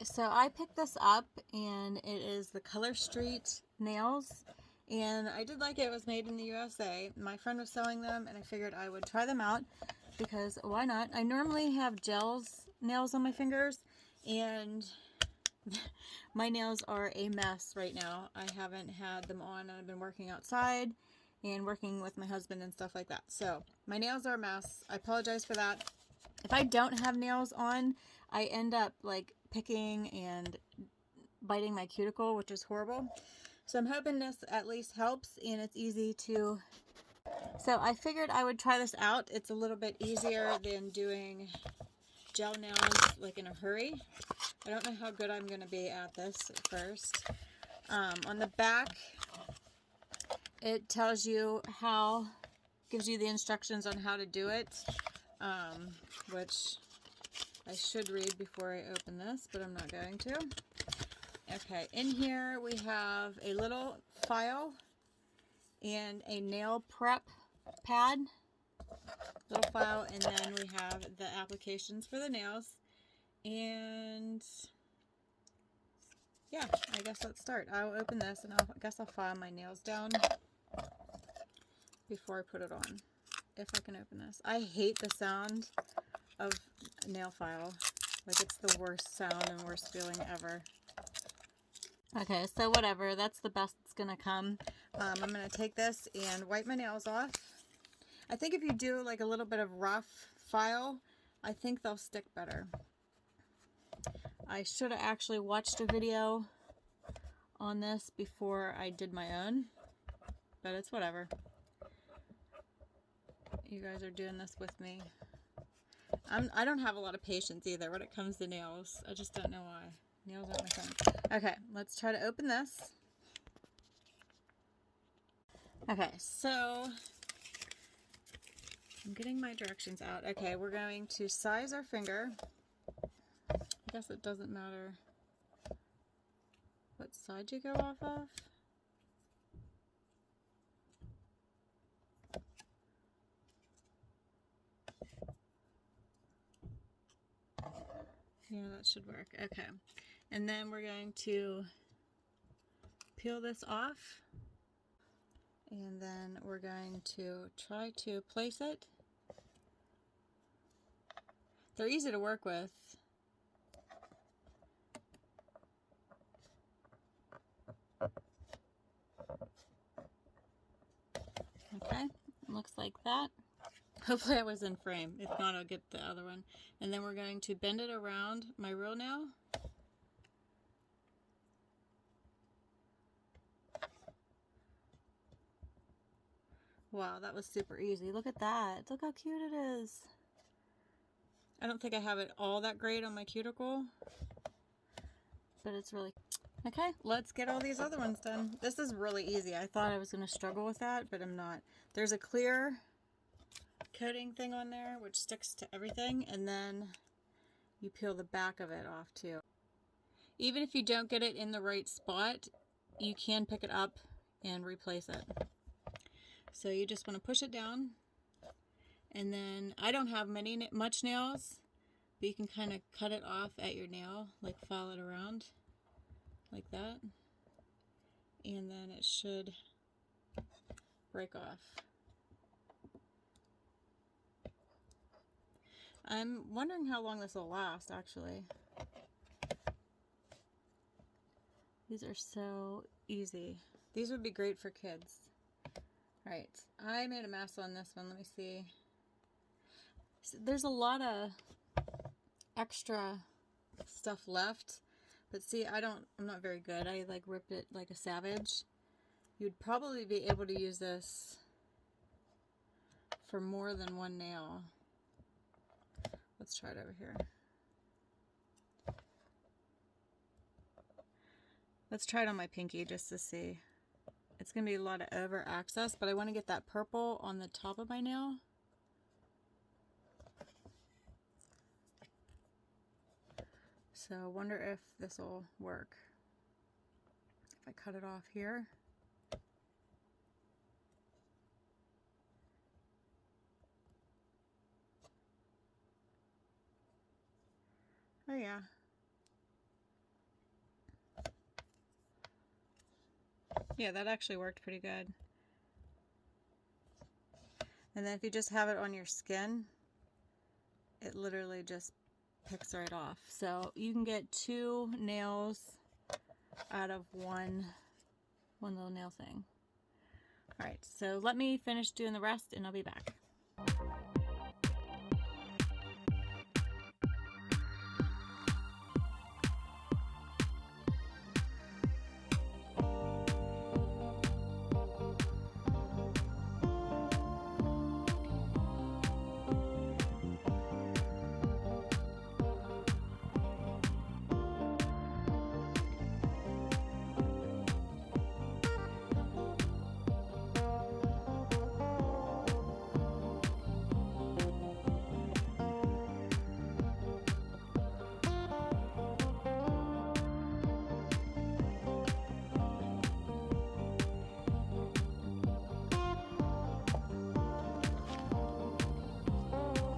Okay, so I picked this up and it is the Color Street nails, and I did like it. It was made in the USA. My friend was selling them and I figured I would try them out because why not? I normally have gels nails on my fingers and my nails are a mess right now. I haven't had them on. I've been working outside and working with my husband and stuff like that. So my nails are a mess. I apologize for that. If I don't have nails on, I end up like picking and biting my cuticle, which is horrible. So I'm hoping this at least helps and it's easy to... So I figured I would try this out. It's a little bit easier than doing gel nails like in a hurry. I don't know how good I'm going to be at this at first. On the back, it tells you gives you the instructions on how to do it, which I should read before I open this, but I'm not going to. Okay, in here we have a little file and a nail prep pad. Little file, and then we have the applications for the nails. And yeah, I guess let's start. I'll open this and I guess I'll file my nails down before I put it on. If I can open this. I hate the sound of nail file. Like, it's the worst sound and worst feeling ever. Okay, so whatever. That's the best it's gonna come. I'm gonna take this and wipe my nails off. I think if you do like a little bit of rough file, I think they'll stick better. I should have actually watched a video on this before I did my own, but it's whatever. You guys are doing this with me. I don't have a lot of patience either when it comes to nails. I just don't know why. Nails aren't my thing. Okay, let's try to open this. Okay, so I'm getting my directions out. Okay, we're going to size our finger. I guess it doesn't matter what side you go off of. Yeah, that should work. Okay. And then we're going to peel this off. And then we're going to try to place it. They're easy to work with. Okay, looks like that. Hopefully I was in frame. If not, I'll get the other one. And then we're going to bend it around my real nail. Wow, that was super easy. Look at that. Look how cute it is. I don't think I have it all that great on my cuticle, but it's really... Okay, let's get all these other ones done. This is really easy. I thought I was going to struggle with that, but I'm not. There's a clear coating thing on there which sticks to everything, and then you peel the back of it off too. Even if you don't get it in the right spot, you can pick it up and replace it. So you just want to push it down, and then I don't have much nails, but you can kind of cut it off at your nail, like file it around like that, and then it should break off. I'm wondering how long this will last, actually. These are so easy. These would be great for kids. Alright, I made a mess on this one. Let me see. There's a lot of extra stuff left, but see, I'm not very good. I like ripped it like a savage. You'd probably be able to use this for more than one nail. Let's try it over here. Let's try it on my pinky just to see. It's going to be a lot of over access, but I want to get that purple on the top of my nail. So I wonder if this will work. If I cut it off here. Oh yeah. Yeah, that actually worked pretty good. And then if you just have it on your skin, it literally just picks right off. So you can get 2 nails out of one little nail thing. All right, so let me finish doing the rest and I'll be back.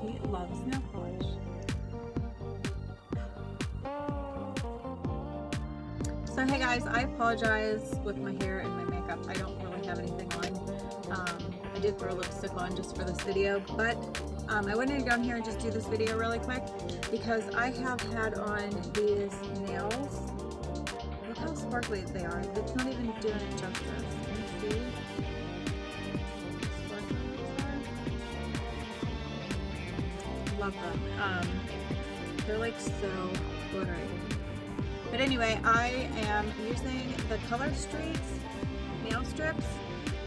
He loves nail polish. So hey guys, I apologize with my hair and my makeup. I don't really have anything on. I did throw lipstick on just for this video, but I wanted to go down here and just do this video really quick because I have had on these nails. Look how sparkly they are. It's not even doing it justice. Can you see? Love them. They're like so glittery. But anyway, I am using the Color Street nail strips,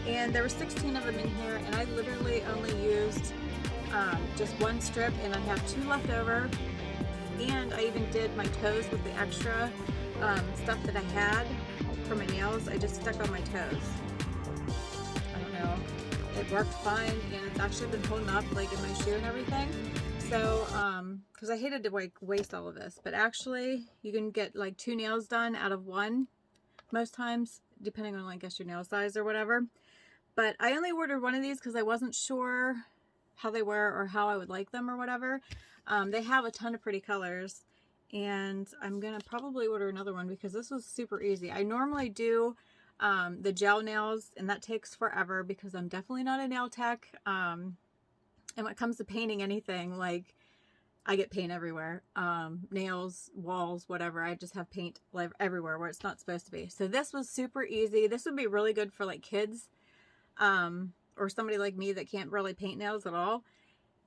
and there were 16 of them in here, and I literally only used just 1 strip, and I have 2 left over. And I even did my toes with the extra stuff that I had for my nails. I just stuck on my toes. I don't know. It worked fine, and it's actually been holding up like in my shoe and everything. So, because I hated to like waste all of this, but actually you can get like 2 nails done out of 1 most times, depending on, I guess, your nail size or whatever. But I only ordered 1 of these because I wasn't sure how they were or how I would like them or whatever. They have a ton of pretty colors, and I'm gonna probably order another one because this was super easy. I normally do the gel nails, and that takes forever because I'm definitely not a nail tech. And when it comes to painting anything, like, I get paint everywhere. Nails, walls, whatever. I just have paint everywhere where it's not supposed to be. So this was super easy. This would be really good for like kids or somebody like me that can't really paint nails at all.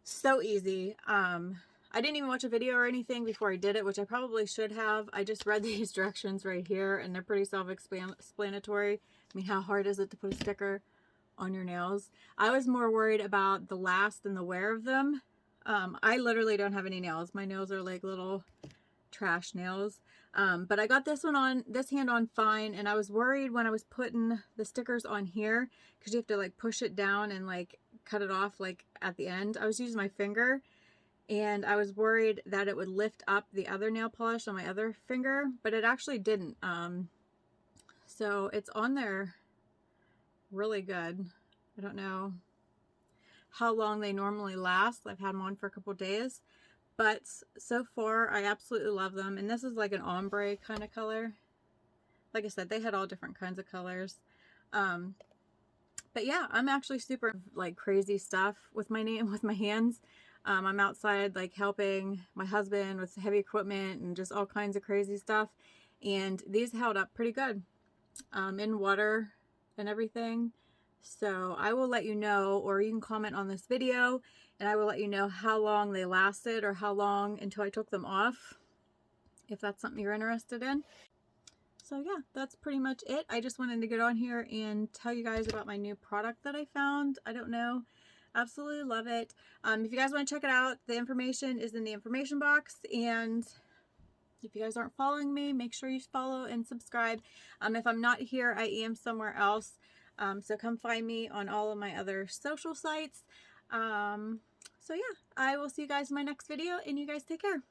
So easy. I didn't even watch a video or anything before I did it, which I probably should have. I just read these directions right here, and they're pretty self-explanatory. I mean, how hard is it to put a sticker on your nails? I was more worried about the last and the wear of them. I literally don't have any nails. My nails are like little trash nails. But I got this hand on fine, and I was worried when I was putting the stickers on here because you have to like push it down and like cut it off like at the end. I was using my finger, and I was worried that it would lift up the other nail polish on my other finger, but it actually didn't. So it's on there really good. I don't know how long they normally last. I've had them on for a couple days, but so far I absolutely love them. And this is like an ombre kind of color. Like I said, they had all different kinds of colors. But yeah, I'm actually super like crazy stuff with my hands. I'm outside like helping my husband with heavy equipment and just all kinds of crazy stuff. And these held up pretty good in water and everything. So I will let you know, or you can comment on this video and I will let you know how long they lasted or how long until I took them off, if that's something you're interested in. So yeah, that's pretty much it. I just wanted to get on here and tell you guys about my new product that I found. I don't know. Absolutely love it. If you guys want to check it out, the information is in the information box. And if you guys aren't following me, make sure you follow and subscribe. If I'm not here, I am somewhere else. So come find me on all of my other social sites. So yeah, I will see you guys in my next video, and you guys take care.